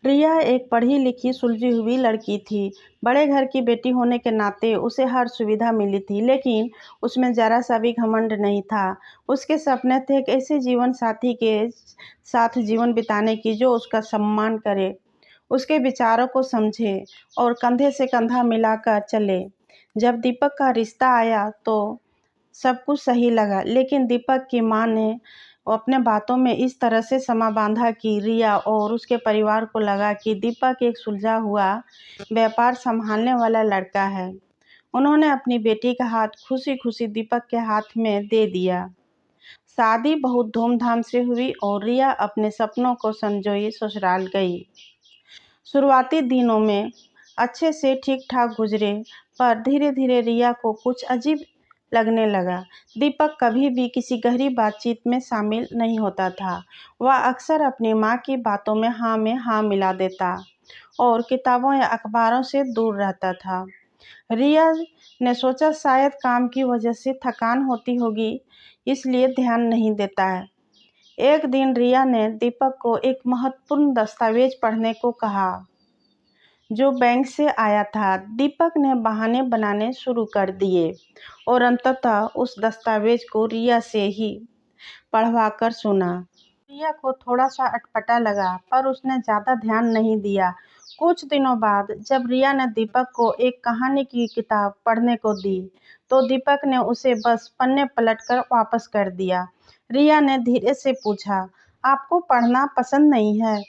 रिया एक पढ़ी लिखी सुलझी हुई लड़की थी। बड़े घर की बेटी होने के नाते उसे हर सुविधा मिली थी, लेकिन उसमें जरा सा भी घमंड नहीं था। उसके सपने थे एक ऐसे जीवन साथी के साथ जीवन बिताने की जो उसका सम्मान करे, उसके विचारों को समझे और कंधे से कंधा मिलाकर चले। जब दीपक का रिश्ता आया तो सब कुछ सही लगा, लेकिन दीपक की माँ ने अपने बातों में इस तरह से समा बांधा कि रिया और उसके परिवार को लगा कि दीपक एक सुलझा हुआ व्यापार संभालने वाला लड़का है। उन्होंने अपनी बेटी का हाथ खुशी खुशी दीपक के हाथ में दे दिया। शादी बहुत धूमधाम से हुई और रिया अपने सपनों को संजोए ससुराल गई। शुरुआती दिनों में अच्छे से ठीक ठाक गुजरे, पर धीरे धीरे रिया को कुछ अजीब लगने लगा। दीपक कभी भी किसी गहरी बातचीत में शामिल नहीं होता था। वह अक्सर अपनी माँ की बातों में हाँ मिला देता और किताबों या अखबारों से दूर रहता था। रिया ने सोचा शायद काम की वजह से थकान होती होगी, इसलिए ध्यान नहीं देता है। एक दिन रिया ने दीपक को एक महत्वपूर्ण दस्तावेज पढ़ने को कहा जो बैंक से आया था। दीपक ने बहाने बनाने शुरू कर दिए और अंततः उस दस्तावेज को रिया से ही पढ़वाकर सुना। रिया को थोड़ा सा अटपटा लगा, पर उसने ज़्यादा ध्यान नहीं दिया। कुछ दिनों बाद जब रिया ने दीपक को एक कहानी की किताब पढ़ने को दी, तो दीपक ने उसे बस पन्ने पलटकर वापस कर दिया। रिया ने धीरे से पूछा, आपको पढ़ना पसंद नहीं है?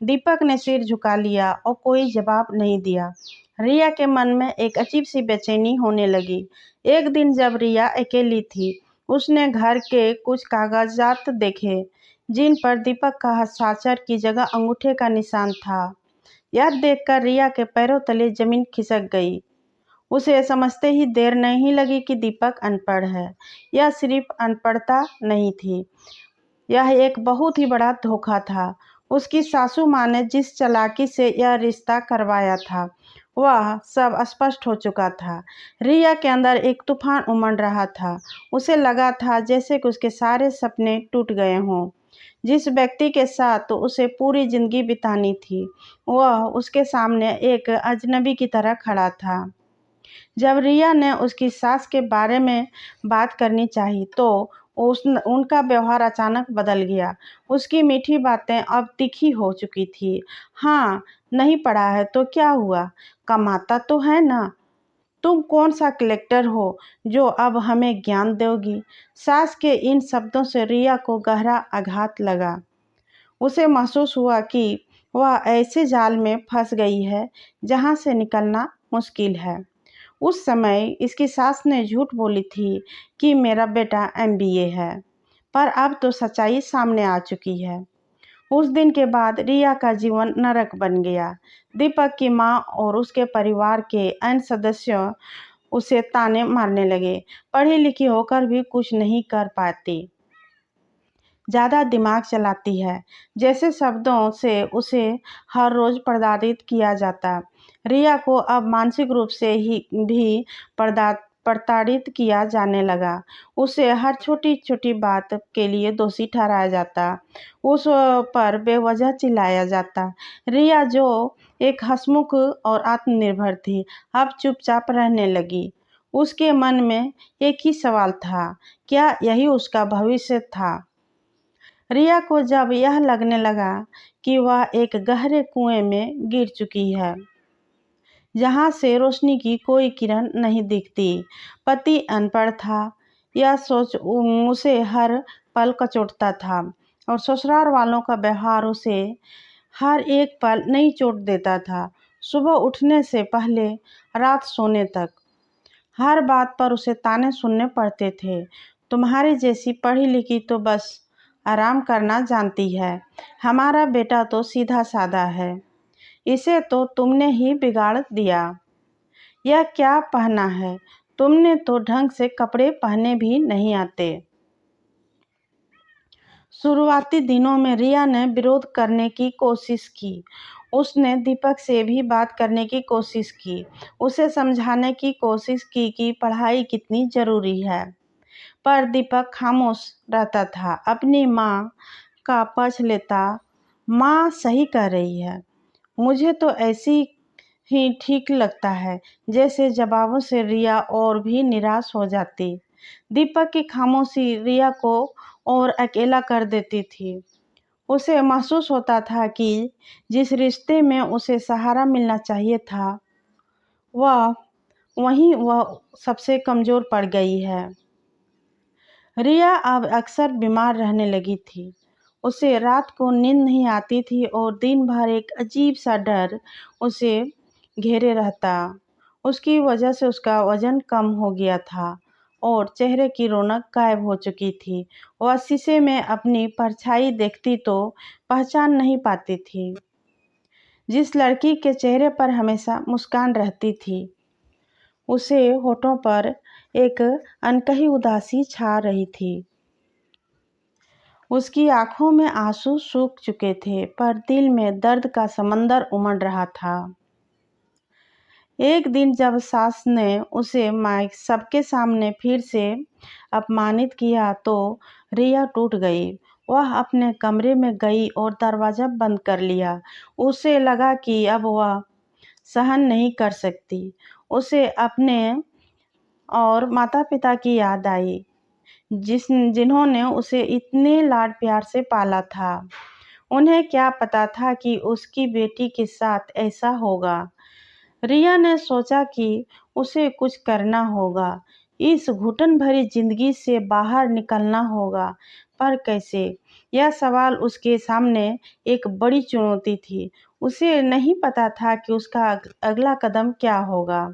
दीपक ने सिर झुका लिया और कोई जवाब नहीं दिया। रिया के मन में एक अजीब सी बेचैनी होने लगी। एक दिन जब रिया अकेली थी, उसने घर के कुछ कागजात देखे जिन पर दीपक का हस्ताक्षर की जगह अंगूठे का निशान था। यह देखकर रिया के पैरों तले जमीन खिसक गई। उसे समझते ही देर नहीं लगी कि दीपक अनपढ़ है। यह सिर्फ अनपढ़ता नहीं थी, यह एक बहुत ही बड़ा धोखा था। उसकी सासू माँ ने जिस चालाकी से यह रिश्ता करवाया था, वह सब स्पष्ट हो चुका था। रिया के अंदर एक तूफान उमड़ रहा था। उसे लगा था जैसे कि उसके सारे सपने टूट गए हों। जिस व्यक्ति के साथ तो उसे पूरी जिंदगी बितानी थी, वह उसके सामने एक अजनबी की तरह खड़ा था। जब रिया ने उसकी सास के बारे में बात करनी चाही, तो उनका व्यवहार अचानक बदल गया। उसकी मीठी बातें अब तीखी हो चुकी थी। हाँ, नहीं पढ़ा है तो क्या हुआ, कमाता तो है ना? तुम कौन सा कलेक्टर हो जो अब हमें ज्ञान दोगी? सास के इन शब्दों से रिया को गहरा आघात लगा। उसे महसूस हुआ कि वह ऐसे जाल में फंस गई है जहाँ से निकलना मुश्किल है। उस समय इसकी सास ने झूठ बोली थी कि मेरा बेटा एमबीए है, पर अब तो सच्चाई सामने आ चुकी है। उस दिन के बाद रिया का जीवन नरक बन गया। दीपक की माँ और उसके परिवार के अन्य सदस्य उसे ताने मारने लगे। पढ़ी लिखी होकर भी कुछ नहीं कर पाती, ज़्यादा दिमाग चलाती है, जैसे शब्दों से उसे हर रोज़ प्रताड़ित किया जाता। रिया को अब मानसिक रूप से ही भी प्रताड़ित किया जाने लगा। उसे हर छोटी छोटी बात के लिए दोषी ठहराया जाता, उस पर बेवजह चिल्लाया जाता। रिया जो एक हंसमुख और आत्मनिर्भर थी, अब चुपचाप रहने लगी। उसके मन में एक ही सवाल था, क्या यही उसका भविष्य था? रिया को जब यह लगने लगा कि वह एक गहरे कुएं में गिर चुकी है, जहाँ से रोशनी की कोई किरण नहीं दिखती। पति अनपढ़ था, यह सोच उसे हर पल कचोटता था, और ससुराल वालों का व्यवहार उसे हर एक पल नई चोट देता था। सुबह उठने से पहले रात सोने तक हर बात पर उसे ताने सुनने पड़ते थे। तुम्हारी जैसी पढ़ी लिखी तो बस आराम करना जानती है, हमारा बेटा तो सीधा साधा है, इसे तो तुमने ही बिगाड़ दिया। यह क्या पहना है, तुमने तो ढंग से कपड़े पहने भी नहीं आते। शुरुआती दिनों में रिया ने विरोध करने की कोशिश की। उसने दीपक से भी बात करने की कोशिश की, उसे समझाने की कोशिश की कि पढ़ाई कितनी ज़रूरी है, पर दीपक खामोश रहता था। अपनी माँ का पक्ष लेता, माँ सही कह रही है, मुझे तो ऐसी ही ठीक लगता है। जैसे जवाबों से रिया और भी निराश हो जाती। दीपक की खामोशी रिया को और अकेला कर देती थी। उसे महसूस होता था कि जिस रिश्ते में उसे सहारा मिलना चाहिए था, वह वहीं वह सबसे कमज़ोर पड़ गई है। रिया अब अक्सर बीमार रहने लगी थी। उसे रात को नींद नहीं आती थी और दिन भर एक अजीब सा डर उसे घेरे रहता। उसकी वजह से उसका वज़न कम हो गया था और चेहरे की रौनक गायब हो चुकी थी। वह शीशे में अपनी परछाई देखती तो पहचान नहीं पाती थी। जिस लड़की के चेहरे पर हमेशा मुस्कान रहती थी, उसे होठों पर एक अनकही उदासी छा रही थी। उसकी आंखों में आंसू सूख चुके थे, पर दिल में दर्द का समंदर उमड़ रहा था। एक दिन जब सास ने उसे माइक सबके सामने फिर से अपमानित किया तो रिया टूट गई। वह अपने कमरे में गई और दरवाज़ा बंद कर लिया। उसे लगा कि अब वह सहन नहीं कर सकती। उसे अपने और माता-पिता की याद आई, जिन्होंने उसे इतने लाड प्यार से पाला था। उन्हें क्या पता था कि उसकी बेटी के साथ ऐसा होगा। रिया ने सोचा कि उसे कुछ करना होगा, इस घुटन भरी जिंदगी से बाहर निकलना होगा, पर कैसे? यह सवाल उसके सामने एक बड़ी चुनौती थी। उसे नहीं पता था कि उसका अगला कदम क्या होगा,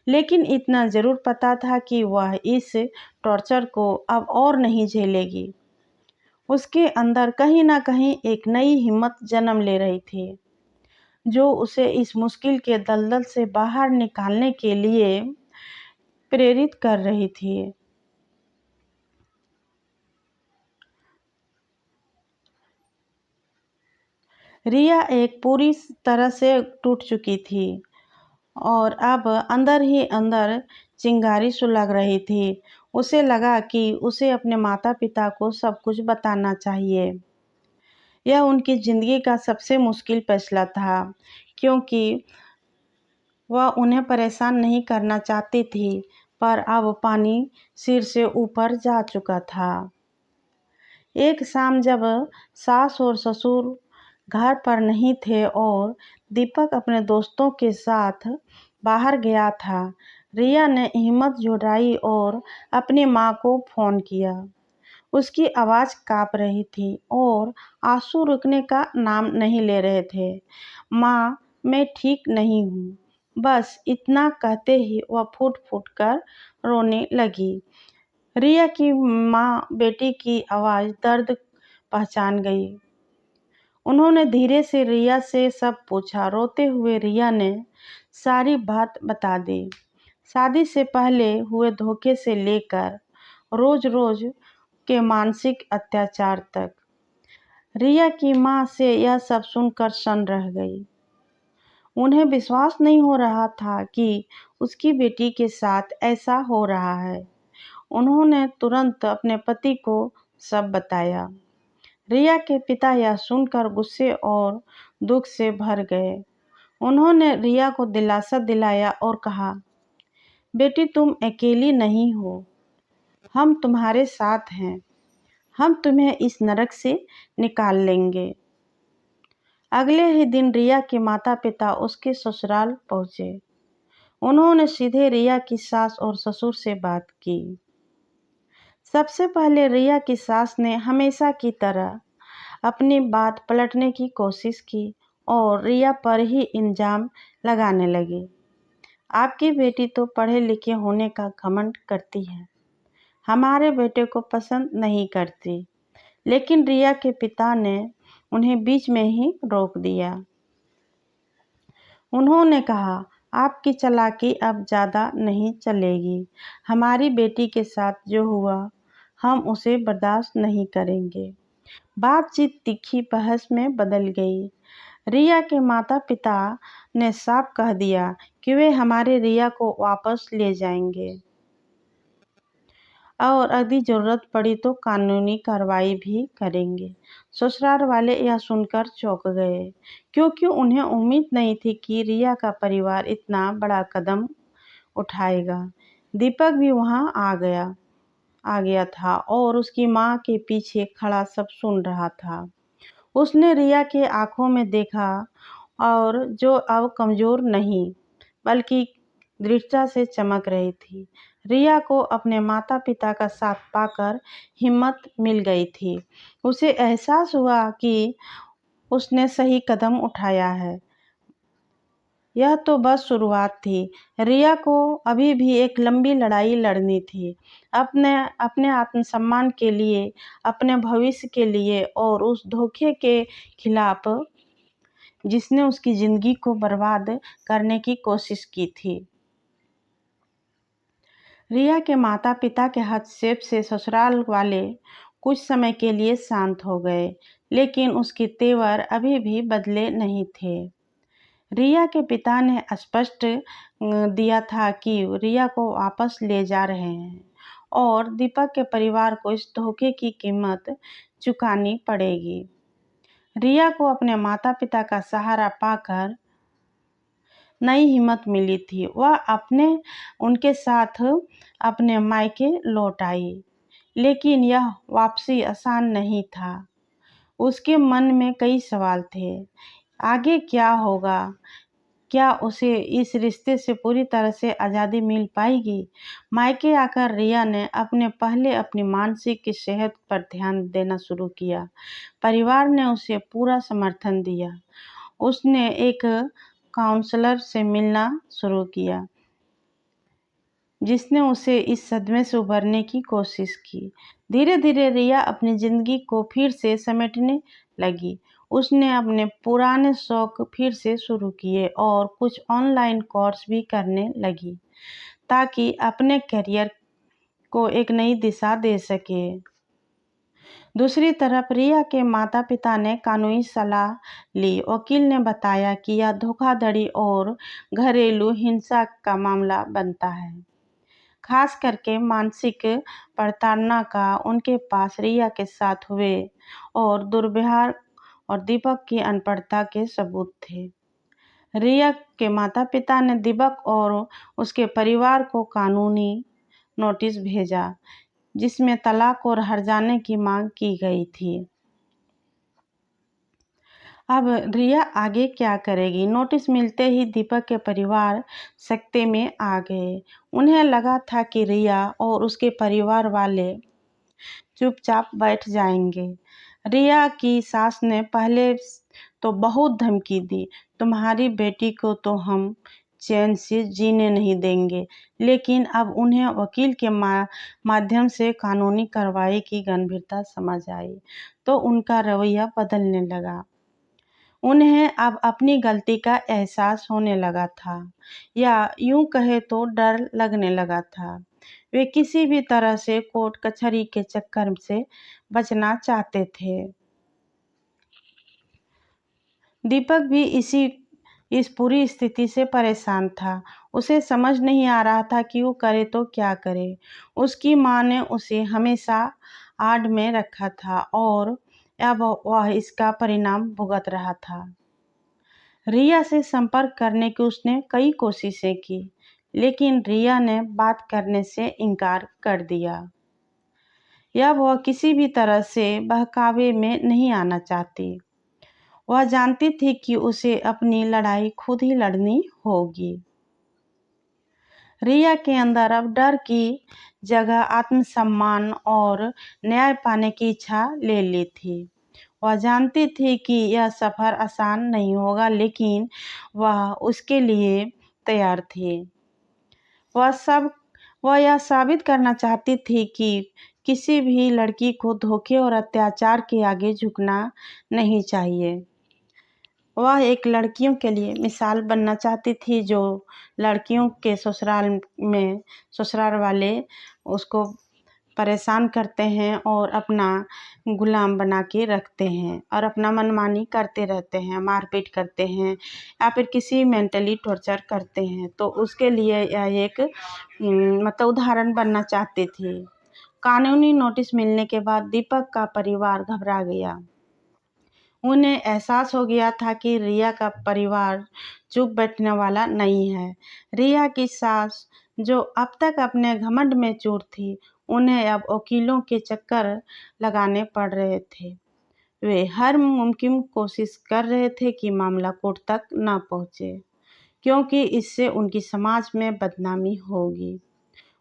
लेकिन इतना ज़रूर पता था कि वह इस टॉर्चर को अब और नहीं झेलेगी। उसके अंदर कहीं न कहीं एक नई हिम्मत जन्म ले रही थी, जो उसे इस मुश्किल के दलदल से बाहर निकालने के लिए प्रेरित कर रही थी। रिया एक पूरी तरह से टूट चुकी थी और अब अंदर ही अंदर चिंगारी सुलग रही थी। उसे लगा कि उसे अपने माता-पिता को सब कुछ बताना चाहिए। यह उनकी ज़िंदगी का सबसे मुश्किल फैसला था, क्योंकि वह उन्हें परेशान नहीं करना चाहती थी, पर अब पानी सिर से ऊपर जा चुका था। एक शाम जब सास और ससुर घर पर नहीं थे और दीपक अपने दोस्तों के साथ बाहर गया था, रिया ने हिम्मत जुटाई और अपनी माँ को फ़ोन किया। उसकी आवाज़ काँप रही थी और आंसू रुकने का नाम नहीं ले रहे थे। माँ, मैं ठीक नहीं हूँ। बस इतना कहते ही वह फूट-फूट कर रोने लगी। रिया की माँ बेटी की आवाज़ दर्द पहचान गई। उन्होंने धीरे से रिया से सब पूछा। रोते हुए रिया ने सारी बात बता दी। शादी से पहले हुए धोखे से लेकर रोज़-रोज़ के मानसिक अत्याचार तक। रिया की माँ से यह सब सुनकर सन्न रह गई। उन्हें विश्वास नहीं हो रहा था कि उसकी बेटी के साथ ऐसा हो रहा है। उन्होंने तुरंत अपने पति को सब बताया। रिया के पिता यह सुनकर गुस्से और दुख से भर गए। उन्होंने रिया को दिलासा दिलाया और कहा, बेटी तुम अकेली नहीं हो, हम तुम्हारे साथ हैं। हम तुम्हें इस नरक से निकाल लेंगे। अगले ही दिन रिया के माता-पिता उसके ससुराल पहुंचे। उन्होंने सीधे रिया की सास और ससुर से बात की। सबसे पहले रिया की सास ने हमेशा की तरह अपनी बात पलटने की कोशिश की और रिया पर ही इल्ज़ाम लगाने लगी। आपकी बेटी तो पढ़े लिखे होने का घमंड करती है, हमारे बेटे को पसंद नहीं करती। लेकिन रिया के पिता ने उन्हें बीच में ही रोक दिया। उन्होंने कहा, आपकी चालाकी अब ज़्यादा नहीं चलेगी। हमारी बेटी के साथ जो हुआ, हम उसे बर्दाश्त नहीं करेंगे। बातचीत तीखी बहस में बदल गई। रिया के माता-पिता ने साफ कह दिया कि वे हमारे रिया को वापस ले जाएंगे। और यदि ज़रूरत पड़ी तो कानूनी कार्रवाई भी करेंगे। ससुराल वाले यह सुनकर चौंक गए, क्योंकि उन्हें उम्मीद नहीं थी कि रिया का परिवार इतना बड़ा कदम उठाएगा। दीपक भी वहाँ आ गया था और उसकी माँ के पीछे खड़ा सब सुन रहा था। उसने रिया के आँखों में देखा, और जो अब कमज़ोर नहीं बल्कि दृढ़ता से चमक रही थी। रिया को अपने माता-पिता का साथ पाकर हिम्मत मिल गई थी। उसे एहसास हुआ कि उसने सही कदम उठाया है। यह तो बस शुरुआत थी। रिया को अभी भी एक लंबी लड़ाई लड़नी थी, अपने अपने आत्मसम्मान के लिए, अपने भविष्य के लिए और उस धोखे के खिलाफ जिसने उसकी ज़िंदगी को बर्बाद करने की कोशिश की थी। रिया के माता-पिता के हस्तक्षेप से ससुराल वाले कुछ समय के लिए शांत हो गए, लेकिन उसके तेवर अभी भी बदले नहीं थे। रिया के पिता ने स्पष्ट दिया था कि रिया को वापस ले जा रहे हैं और दीपक के परिवार को इस धोखे की कीमत चुकानी पड़ेगी। रिया को अपने माता-पिता का सहारा पाकर नई हिम्मत मिली थी। वह उनके साथ अपने मायके लौट आई, लेकिन यह वापसी आसान नहीं था। उसके मन में कई सवाल थे। आगे क्या होगा? क्या उसे इस रिश्ते से पूरी तरह से आज़ादी मिल पाएगी? मायके आकर रिया ने पहले अपनी मानसिक सेहत पर ध्यान देना शुरू किया। परिवार ने उसे पूरा समर्थन दिया। उसने एक काउंसलर से मिलना शुरू किया, जिसने उसे इस सदमे से उभरने की कोशिश की। धीरे-धीरे रिया अपनी ज़िंदगी को फिर से समेटने लगी। उसने अपने पुराने शौक फिर से शुरू किए और कुछ ऑनलाइन कोर्स भी करने लगी, ताकि अपने करियर को एक नई दिशा दे सके। दूसरी तरफ रिया के माता-पिता ने कानूनी सलाह ली। वकील ने बताया कि यह धोखाधड़ी और घरेलू हिंसा का मामला बनता है, खास करके मानसिक प्रताड़ना का। उनके पास रिया के साथ हुए और दुर्व्यवहार और दीपक की अनपढ़ता के सबूत थे। रिया के माता-पिता ने दीपक और उसके परिवार को कानूनी नोटिस भेजा, जिसमें तलाक और हर्जाने की मांग की गई थी। अब रिया आगे क्या करेगी? नोटिस मिलते ही दीपक के परिवार सकते में आ गए। उन्हें लगा था कि रिया और उसके परिवार वाले चुपचाप बैठ जाएंगे। रिया की सास ने पहले तो बहुत धमकी दी, तुम्हारी बेटी को तो हम चैन से जीने नहीं देंगे। लेकिन अब उन्हें वकील के माध्यम से कानूनी कार्रवाई की गंभीरता समझ आई, तो उनका रवैया बदलने लगा। उन्हें अब अपनी गलती का एहसास होने लगा था, या यूं कहे तो डर लगने लगा था। वे किसी भी तरह से कोर्ट कचहरी के चक्कर से बचना चाहते थे। दीपक भी इस पूरी स्थिति से परेशान था। उसे समझ नहीं आ रहा था कि वो करे तो क्या करे। उसकी माँ ने उसे हमेशा आड़ में रखा था और अब वह इसका परिणाम भुगत रहा था। रिया से संपर्क करने की उसने कई कोशिशें की, लेकिन रिया ने बात करने से इनकार कर दिया। या वह किसी भी तरह से बहकावे में नहीं आना चाहती। वह जानती थी कि उसे अपनी लड़ाई खुद ही लड़नी होगी। रिया के अंदर अब डर की जगह आत्मसम्मान और न्याय पाने की इच्छा ले ली थी। वह जानती थी कि यह सफ़र आसान नहीं होगा, लेकिन वह उसके लिए तैयार थी। वह यह साबित करना चाहती थी कि किसी भी लड़की को धोखे और अत्याचार के आगे झुकना नहीं चाहिए। वह एक लड़कियों के लिए मिसाल बनना चाहती थी, जो लड़कियों के ससुराल वाले उसको परेशान करते हैं और अपना गुलाम बना के रखते हैं और अपना मनमानी करते रहते हैं, मारपीट करते हैं या फिर किसी मेंटली टॉर्चर करते हैं। तो उसके लिए यह एक मतलब उदाहरण बनना चाहती थी। कानूनी नोटिस मिलने के बाद दीपक का परिवार घबरा गया। उन्हें एहसास हो गया था कि रिया का परिवार चुप बैठने वाला नहीं है। रिया की सास, जो अब तक अपने घमंड में चूर थी, उन्हें अब वकीलों के चक्कर लगाने पड़ रहे थे। वे हर मुमकिन कोशिश कर रहे थे कि मामला कोर्ट तक न पहुंचे, क्योंकि इससे उनकी समाज में बदनामी होगी।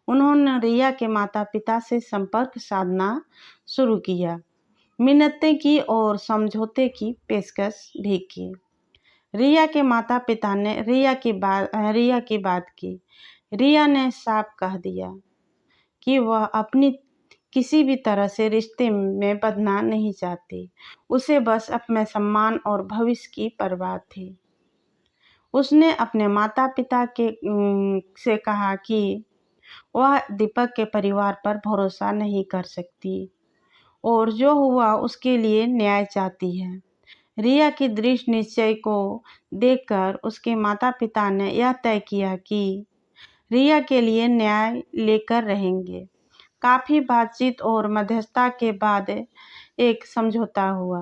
उन्होंने रिया के माता-पिता से संपर्क साधना शुरू किया, मिन्नतें की और समझौते की पेशकश भी की। रिया के माता-पिता ने रिया की बात की। रिया ने साफ कह दिया कि वह अपनी किसी भी तरह से रिश्ते में बदना नहीं चाहती। उसे बस अपने सम्मान और भविष्य की परवाह थी। उसने अपने माता-पिता से कहा कि वह दीपक के परिवार पर भरोसा नहीं कर सकती और जो हुआ उसके लिए न्याय चाहती है। रिया की दृढ़ निश्चय को देखकर उसके माता-पिता ने यह तय किया कि रिया के लिए न्याय लेकर रहेंगे। काफ़ी बातचीत और मध्यस्थता के बाद एक समझौता हुआ।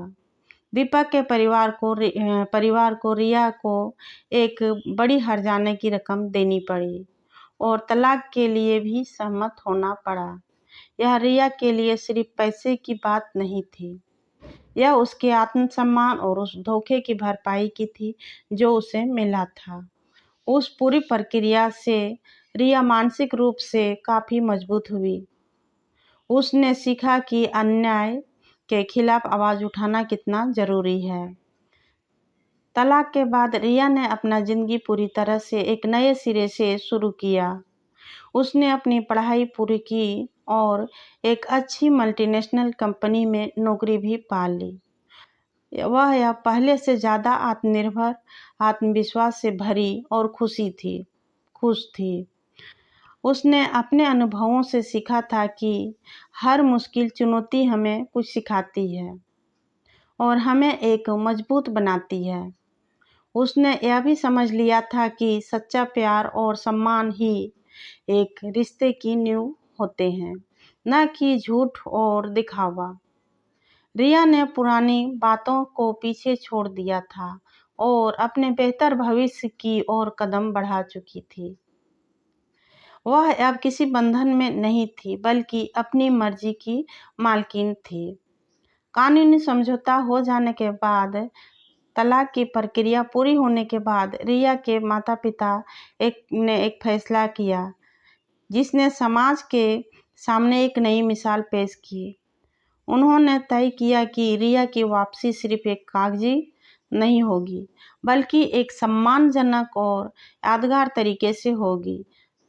दीपक के परिवार को रिया को एक बड़ी हर्जाने की रकम देनी पड़ी और तलाक के लिए भी सहमत होना पड़ा। यह रिया के लिए सिर्फ पैसे की बात नहीं थी, यह उसके आत्मसम्मान और उस धोखे की भरपाई की थी जो उसे मिला था। उस पूरी प्रक्रिया से रिया मानसिक रूप से काफ़ी मजबूत हुई। उसने सीखा कि अन्याय के खिलाफ आवाज़ उठाना कितना ज़रूरी है। तलाक के बाद रिया ने अपना ज़िंदगी पूरी तरह से एक नए सिरे से शुरू किया। उसने अपनी पढ़ाई पूरी की और एक अच्छी मल्टीनेशनल कंपनी में नौकरी भी पा ली। वह यह पहले से ज़्यादा आत्मनिर्भर, आत्मविश्वास से भरी और खुश थी। उसने अपने अनुभवों से सीखा था कि हर मुश्किल चुनौती हमें कुछ सिखाती है और हमें एक मजबूत बनाती है। उसने यह भी समझ लिया था कि सच्चा प्यार और सम्मान ही एक रिश्ते की नींव होते हैं, न कि झूठ और दिखावा। रिया ने पुरानी बातों को पीछे छोड़ दिया था और अपने बेहतर भविष्य की ओर कदम बढ़ा चुकी थी। वह अब किसी बंधन में नहीं थी, बल्कि अपनी मर्जी की मालकिन थी। कानूनी समझौता हो जाने के बाद, तलाक की प्रक्रिया पूरी होने के बाद रिया के माता-पिता ने एक फैसला किया, जिसने समाज के सामने एक नई मिसाल पेश की। उन्होंने तय किया कि रिया की वापसी सिर्फ एक कागजी नहीं होगी, बल्कि एक सम्मानजनक और यादगार तरीके से होगी,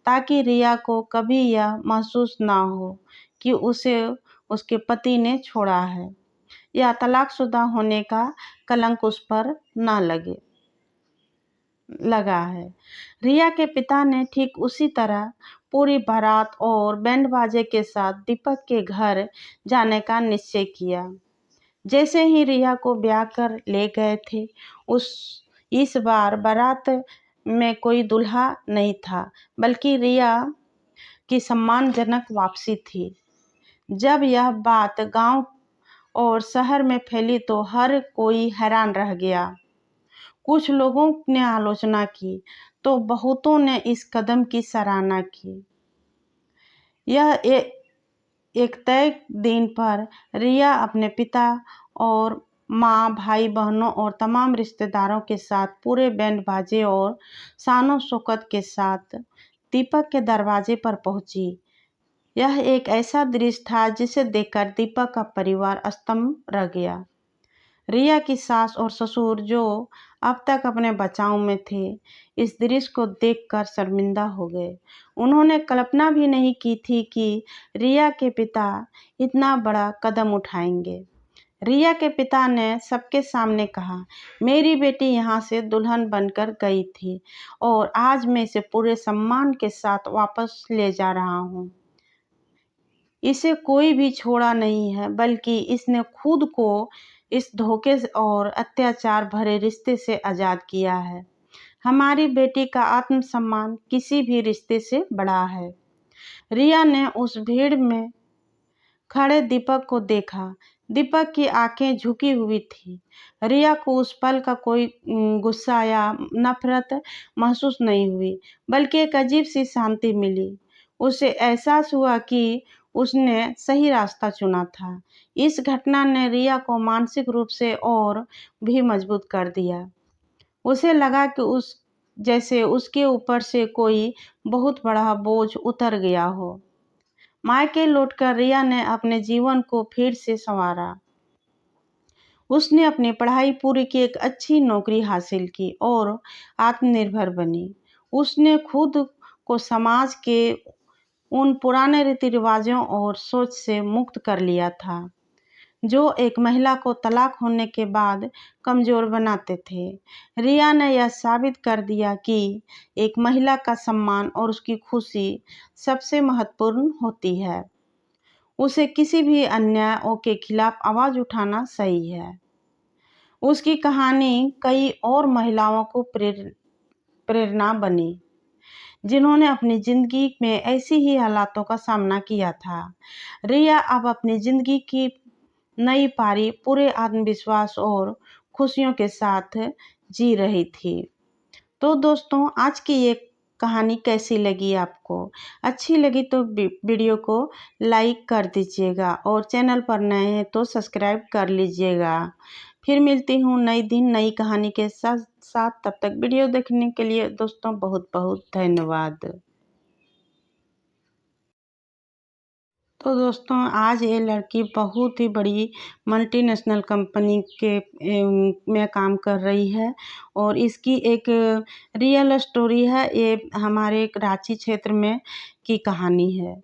ताकि रिया को कभी यह महसूस ना हो कि उसे उसके पति ने छोड़ा है या तलाकशुदा होने का कलंक उस पर ना लगा है। रिया के पिता ने ठीक उसी तरह पूरी बारात और बैंड बाजे के साथ दीपक के घर जाने का निश्चय किया। जैसे ही रिया को ब्याह कर ले गए थे, इस बार बारात में कोई दूल्हा नहीं था, बल्कि रिया की सम्मानजनक वापसी थी। जब यह बात गांव और शहर में फैली तो हर कोई हैरान रह गया। कुछ लोगों ने आलोचना की, तो बहुतों ने इस कदम की सराहना की। यह एक तय दिन पर रिया अपने पिता और माँ, भाई बहनों और तमाम रिश्तेदारों के साथ पूरे बैंड बाजे और शानो शौकत के साथ दीपक के दरवाजे पर पहुंची। यह एक ऐसा दृश्य था जिसे देखकर दीपक का परिवार स्तंभ रह गया। रिया की सास और ससुर, जो अब तक अपने बचाव में थे, इस दृश्य को देखकर शर्मिंदा हो गए। उन्होंने कल्पना भी नहीं की थी कि रिया के पिता इतना बड़ा कदम उठाएंगे। रिया के पिता ने सबके सामने कहा, मेरी बेटी यहाँ से दुल्हन बनकर गई थी और आज मैं इसे पूरे सम्मान के साथ वापस ले जा रहा हूँ। इसे कोई भी छोड़ा नहीं है, बल्कि इसने खुद को इस धोखे और अत्याचार भरे रिश्ते से आज़ाद किया है। हमारी बेटी का आत्मसम्मान किसी भी रिश्ते से बड़ा है। रिया ने उस भीड़ में खड़े दीपक को देखा। दीपक की आंखें झुकी हुई थी। रिया को उस पल का कोई गुस्सा या नफरत महसूस नहीं हुई, बल्कि एक अजीब सी शांति मिली। उसे एहसास हुआ कि उसने सही रास्ता चुना था। इस घटना ने रिया को मानसिक रूप से और भी मजबूत कर दिया। उसे लगा कि जैसे उसके ऊपर से कोई बहुत बड़ा बोझ उतर गया हो। मायके लौटकर रिया ने अपने जीवन को फिर से संवारा। उसने अपनी पढ़ाई पूरी की, एक अच्छी नौकरी हासिल की और आत्मनिर्भर बनी। उसने खुद को समाज के उन पुराने रीति रिवाजों और सोच से मुक्त कर लिया था, जो एक महिला को तलाक होने के बाद कमज़ोर बनाते थे। रिया ने यह साबित कर दिया कि एक महिला का सम्मान और उसकी खुशी सबसे महत्वपूर्ण होती है। उसे किसी भी अन्याय के खिलाफ आवाज़ उठाना सही है। उसकी कहानी कई और महिलाओं को प्रेरणा बनी, जिन्होंने अपनी ज़िंदगी में ऐसी ही हालातों का सामना किया था। रिया अब अपनी ज़िंदगी की नई पारी पूरे आत्मविश्वास और खुशियों के साथ जी रही थी। तो दोस्तों, आज की ये कहानी कैसी लगी आपको? अच्छी लगी तो वीडियो को लाइक कर दीजिएगा और चैनल पर नए हैं तो सब्सक्राइब कर लीजिएगा। फिर मिलती हूँ नई दिन नई कहानी के साथ। तब तक वीडियो देखने के लिए दोस्तों बहुत बहुत धन्यवाद। तो दोस्तों, आज ये लड़की बहुत ही बड़ी मल्टीनेशनल कंपनी के में काम कर रही है और इसकी एक रियल स्टोरी है। ये हमारे रांची क्षेत्र में की कहानी है।